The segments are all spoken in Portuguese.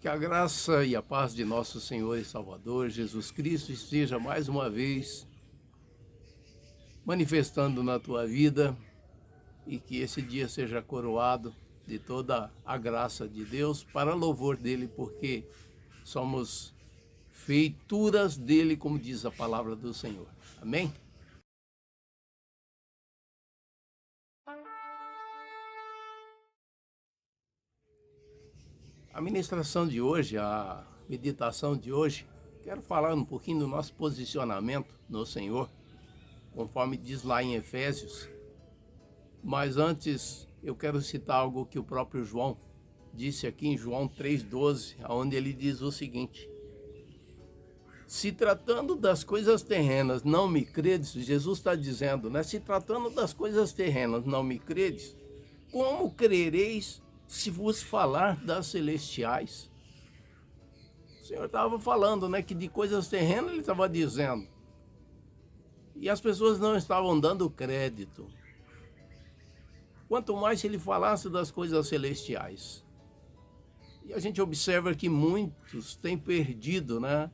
Que a graça e a paz de nosso Senhor e Salvador Jesus Cristo esteja mais uma vez manifestando na tua vida e que esse dia seja coroado de toda a graça de Deus para louvor dele, porque somos feituras dele, como diz a palavra do Senhor. Amém? A ministração de hoje, a meditação de hoje, quero falar um pouquinho do nosso posicionamento no Senhor, conforme diz lá em Efésios. Mas antes, eu quero citar algo que o próprio João disse aqui em João 3,12, onde ele diz o seguinte: se tratando das coisas terrenas não me credes, Jesus está dizendo, né? Se tratando das coisas terrenas não me credes, como crereis se vos falar das celestiais? O Senhor estava falando, né, que de coisas terrenas ele estava dizendo. E as pessoas não estavam dando crédito. Quanto mais se ele falasse das coisas celestiais. E a gente observa que muitos têm perdido, né,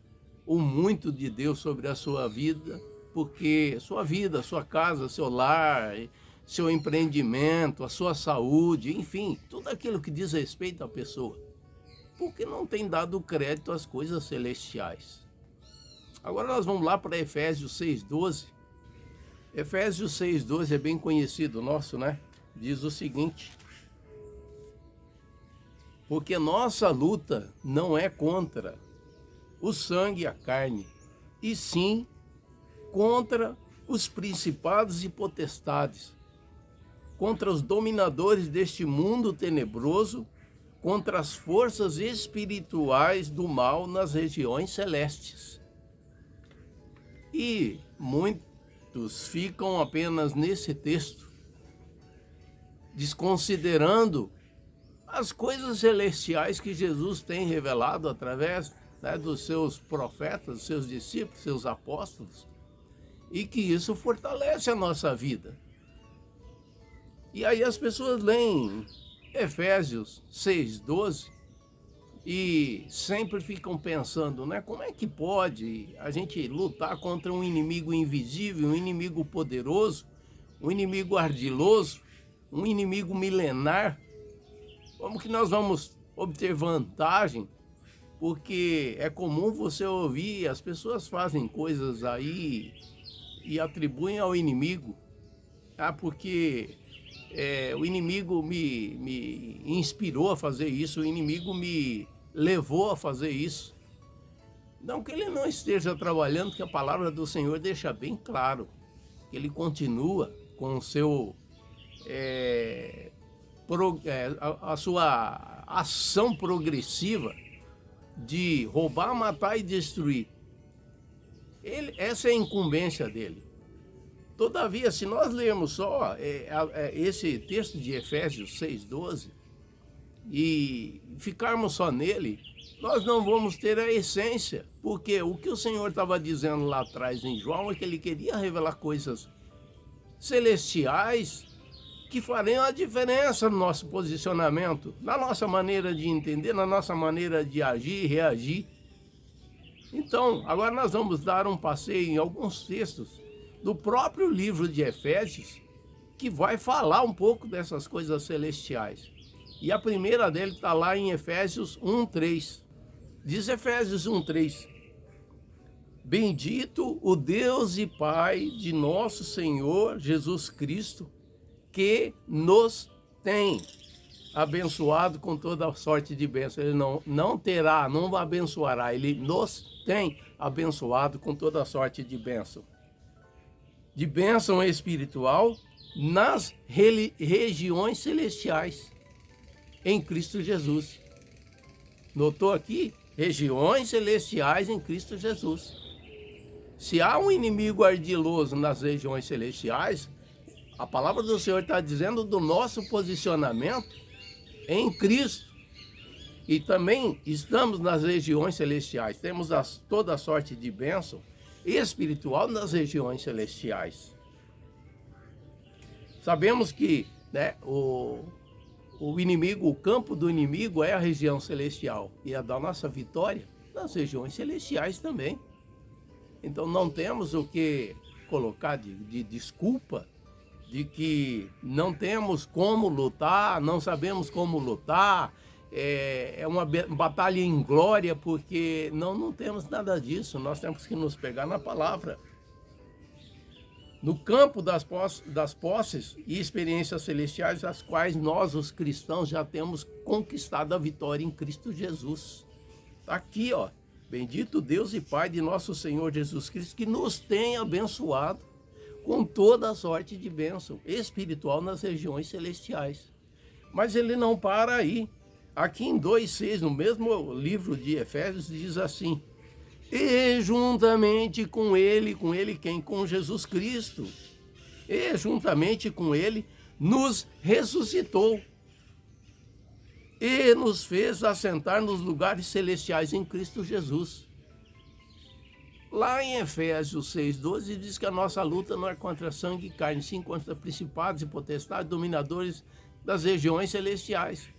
o muito de Deus sobre a sua vida, porque sua vida, sua casa, seu lar, seu empreendimento, a sua saúde, enfim, tudo aquilo que diz respeito à pessoa, porque não tem dado crédito às coisas celestiais. Agora nós vamos lá para Efésios 6,12. Efésios 6,12 é bem conhecido nosso, né? Diz o seguinte: porque nossa luta não é contra o sangue e a carne, e sim contra os principados e potestades, contra os dominadores deste mundo tenebroso, contra as forças espirituais do mal nas regiões celestes. E muitos ficam apenas nesse texto, desconsiderando as coisas celestiais que Jesus tem revelado através, né, dos seus profetas, dos seus discípulos, seus apóstolos, e que isso fortalece a nossa vida. E aí as pessoas leem Efésios 6,12 e sempre ficam pensando, né, como é que pode a gente lutar contra um inimigo invisível, um inimigo poderoso, um inimigo ardiloso, um inimigo milenar? Como que nós vamos obter vantagem? Porque é comum você ouvir, as pessoas fazem coisas aí e atribuem ao inimigo, porque o inimigo me inspirou a fazer isso, o inimigo me levou a fazer isso. Não que ele não esteja trabalhando, que a palavra do Senhor deixa bem claro, que ele continua com o seu, a sua ação progressiva de roubar, matar e destruir. Essa é a incumbência dele. Todavia, se nós lermos só esse texto de Efésios 6,12 e ficarmos só nele, nós não vamos ter a essência, porque o que o Senhor estava dizendo lá atrás em João é que ele queria revelar coisas celestiais que fariam a diferença no nosso posicionamento, na nossa maneira de entender, na nossa maneira de agir e reagir. Então, agora nós vamos dar um passeio em alguns textos do próprio livro de Efésios, que vai falar um pouco dessas coisas celestiais. E a primeira dele está lá em Efésios 1,3. Diz Efésios 1,3: bendito o Deus e Pai de nosso Senhor Jesus Cristo, que nos tem abençoado com toda sorte de bênção. Ele não terá, não abençoará, ele nos tem abençoado com toda sorte de bênção. De bênção espiritual nas regiões celestiais, em Cristo Jesus. Notou aqui? Regiões celestiais em Cristo Jesus. Se há um inimigo ardiloso nas regiões celestiais, a palavra do Senhor está dizendo do nosso posicionamento em Cristo. E também estamos nas regiões celestiais. Temos toda sorte de bênção espiritual nas regiões celestiais. Sabemos que, né, o inimigo, o campo do inimigo é a região celestial e a da nossa vitória nas regiões celestiais também. Então não temos o que colocar de desculpa de que não temos como lutar, não sabemos como lutar, é uma batalha inglória, porque não temos nada disso. Nós temos que nos pegar na palavra. No campo das posses e experiências celestiais, as quais nós, os cristãos, já temos conquistado a vitória em Cristo Jesus. Está aqui, ó. Bendito Deus e Pai de nosso Senhor Jesus Cristo, que nos tem abençoado com toda a sorte de bênção espiritual nas regiões celestiais. Mas ele não para aí. Aqui em 2,6, no mesmo livro de Efésios, diz assim: e juntamente com ele quem? Com Jesus Cristo. E juntamente com ele nos ressuscitou e nos fez assentar nos lugares celestiais em Cristo Jesus. Lá em Efésios 6,12 diz que a nossa luta não é contra sangue e carne, sim contra principados e potestades, dominadores das regiões celestiais.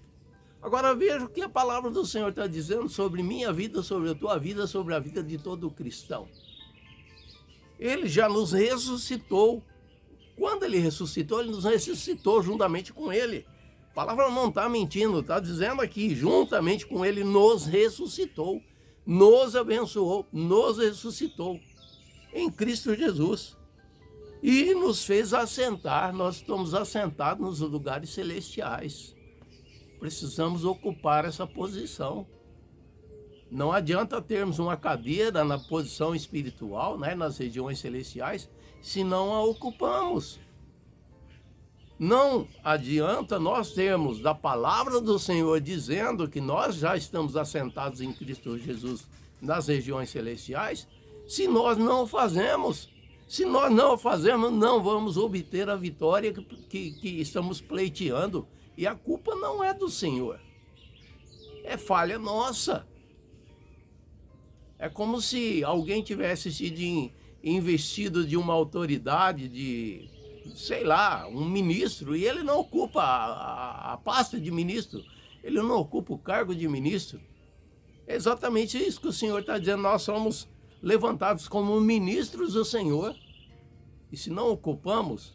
Agora veja o que a palavra do Senhor está dizendo sobre minha vida, sobre a tua vida, sobre a vida de todo cristão. Ele já nos ressuscitou. Quando ele ressuscitou, ele nos ressuscitou juntamente com ele. A palavra não está mentindo, está dizendo aqui, juntamente com ele nos ressuscitou, nos abençoou, nos ressuscitou em Cristo Jesus. E nos fez assentar, nós estamos assentados nos lugares celestiais. Precisamos ocupar essa posição. Não adianta termos uma cadeira na posição espiritual, né, nas regiões celestiais, se não a ocupamos. Não adianta nós termos da palavra do Senhor dizendo que nós já estamos assentados em Cristo Jesus nas regiões celestiais, se nós não fazemos. Se nós não fazemos, não vamos obter a vitória que estamos pleiteando. E a culpa não é do Senhor. É falha nossa. É como se alguém tivesse sido investido de uma autoridade, de, sei lá, um ministro, e ele não ocupa a pasta de ministro, ele não ocupa o cargo de ministro. É exatamente isso que o Senhor está dizendo. Nós somos levantados como ministros do Senhor. E se não ocupamos,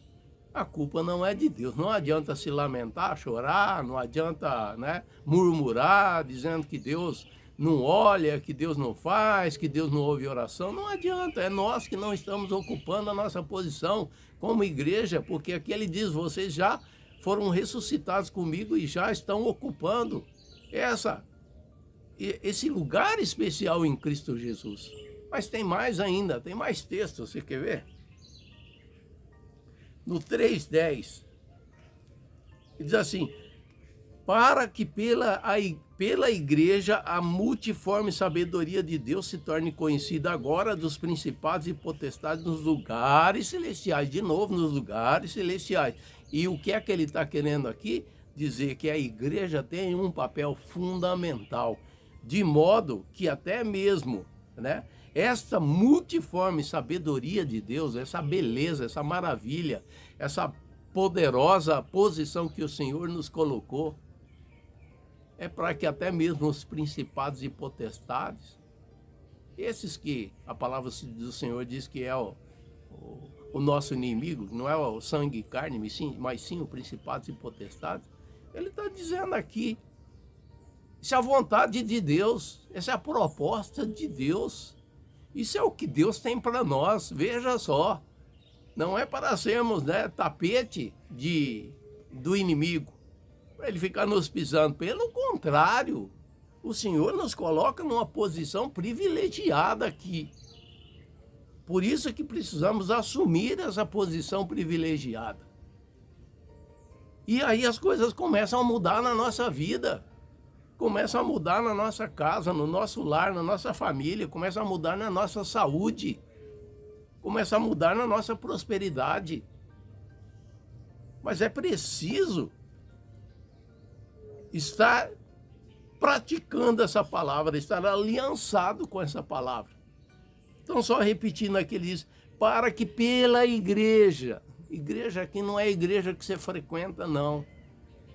a culpa não é de Deus. Não adianta se lamentar, chorar, não adianta, né, murmurar, dizendo que Deus não olha, que Deus não faz, que Deus não ouve oração. Não adianta, é nós que não estamos ocupando a nossa posição como igreja, porque aqui ele diz, vocês já foram ressuscitados comigo e já estão ocupando esse lugar especial em Cristo Jesus. Mas tem mais ainda, tem mais texto, você quer ver? No 3,10, ele diz assim: para que pela igreja a multiforme sabedoria de Deus se torne conhecida agora dos principados e potestades nos lugares celestiais. De novo, nos lugares celestiais. E o que é que ele está querendo aqui? Dizer que a igreja tem um papel fundamental, de modo que até mesmo, né, esta multiforme sabedoria de Deus, essa beleza, essa maravilha, essa poderosa posição que o Senhor nos colocou, é para que até mesmo os principados e potestades, esses que a palavra do Senhor diz que é o nosso inimigo, não é o sangue e carne, mas sim os principados e potestades, ele está dizendo aqui, isso é a vontade de Deus, essa é a proposta de Deus. Isso é o que Deus tem para nós, veja só. Não é para sermos, né, tapete do inimigo, para ele ficar nos pisando. Pelo contrário, o Senhor nos coloca numa posição privilegiada aqui. Por isso que precisamos assumir essa posição privilegiada. E aí as coisas começam a mudar na nossa vida. Começam a mudar na nossa casa, no nosso lar, na nossa família, começa a mudar na nossa saúde, começa a mudar na nossa prosperidade. Mas é preciso estar praticando essa palavra, estar aliançado com essa palavra. Então, só repetindo aqui, ele diz, para que pela igreja aqui não é a igreja que você frequenta, não.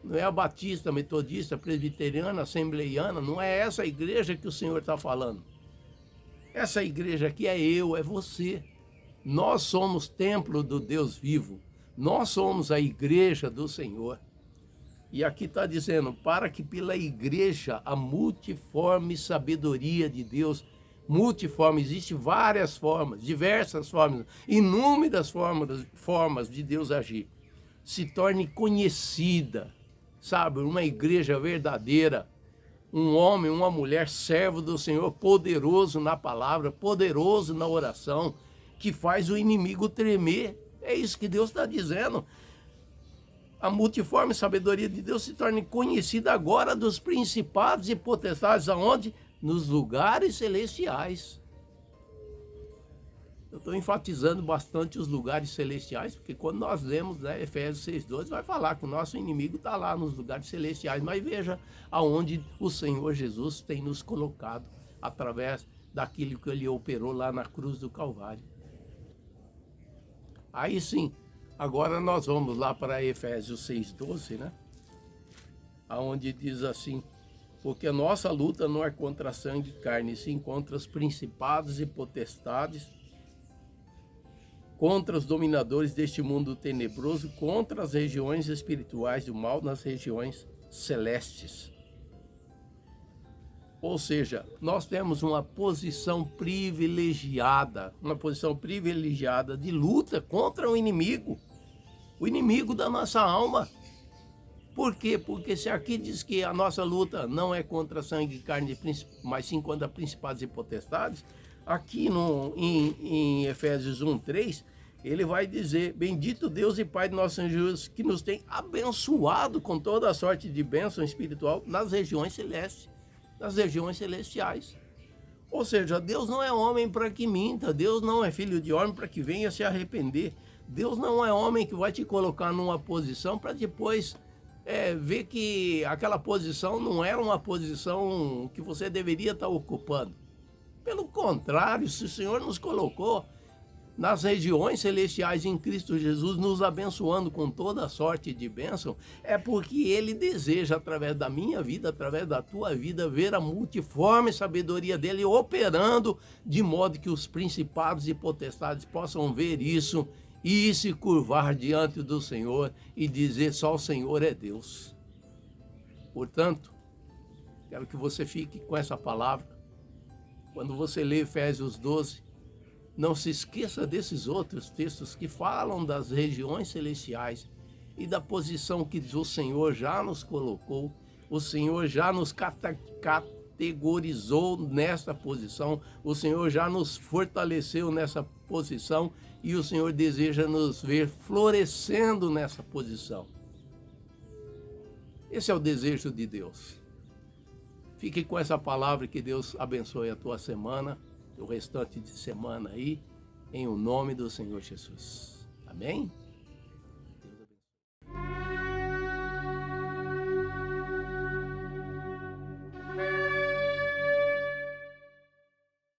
não é a batista, metodista, presbiteriana, assembleiana, não é essa a igreja que o Senhor está falando. Essa igreja aqui é eu, é você. Nós somos templo do Deus vivo. Nós somos a igreja do Senhor. E aqui está dizendo, para que pela igreja a multiforme sabedoria de Deus, multiforme, existem várias formas, diversas formas, inúmeras formas de Deus agir, se torne conhecida, sabe, uma igreja verdadeira, um homem, uma mulher, servo do Senhor, poderoso na palavra, poderoso na oração, que faz o inimigo tremer. É isso que Deus está dizendo. A multiforme sabedoria de Deus se torne conhecida agora dos principados e potestades, aonde? Nos lugares celestiais. Eu estou enfatizando bastante os lugares celestiais, porque quando nós lemos, né, Efésios 6,12, vai falar que o nosso inimigo está lá nos lugares celestiais, mas veja aonde o Senhor Jesus tem nos colocado, através daquilo que ele operou lá na cruz do Calvário. Aí sim, agora nós vamos lá para Efésios 6,12, né? Onde diz assim, porque a nossa luta não é contra sangue e carne, sim contra os principados e potestades, contra os dominadores deste mundo tenebroso, contra as regiões espirituais do mal nas regiões celestes. Ou seja, nós temos uma posição privilegiada de luta contra o inimigo da nossa alma. Por quê? Porque se aqui diz que a nossa luta não é contra sangue e carne, mas sim contra principados e potestades, aqui em Efésios 1:3, ele vai dizer, bendito Deus e Pai de nosso Senhor Jesus, que nos tem abençoado com toda a sorte de bênção espiritual nas regiões celestes, nas regiões celestiais. Ou seja, Deus não é homem para que minta, Deus não é filho de homem para que venha se arrepender. Deus não é homem que vai te colocar numa posição para depois ver que aquela posição não era uma posição que você deveria estar ocupando. Pelo contrário, se o Senhor nos colocou nas regiões celestiais em Cristo Jesus, nos abençoando com toda a sorte de bênção, é porque Ele deseja, através da minha vida, através da tua vida, ver a multiforme sabedoria dEle operando, de modo que os principados e potestades possam ver isso e se curvar diante do Senhor e dizer, só o Senhor é Deus. Portanto, quero que você fique com essa palavra. Quando você lê Efésios 12, não se esqueça desses outros textos que falam das regiões celestiais e da posição que o Senhor já nos colocou, o Senhor já nos categorizou nessa posição, o Senhor já nos fortaleceu nessa posição e o Senhor deseja nos ver florescendo nessa posição. Esse é o desejo de Deus. Fique com essa palavra, que Deus abençoe a tua semana, o restante de semana aí, em o nome do Senhor Jesus. Amém?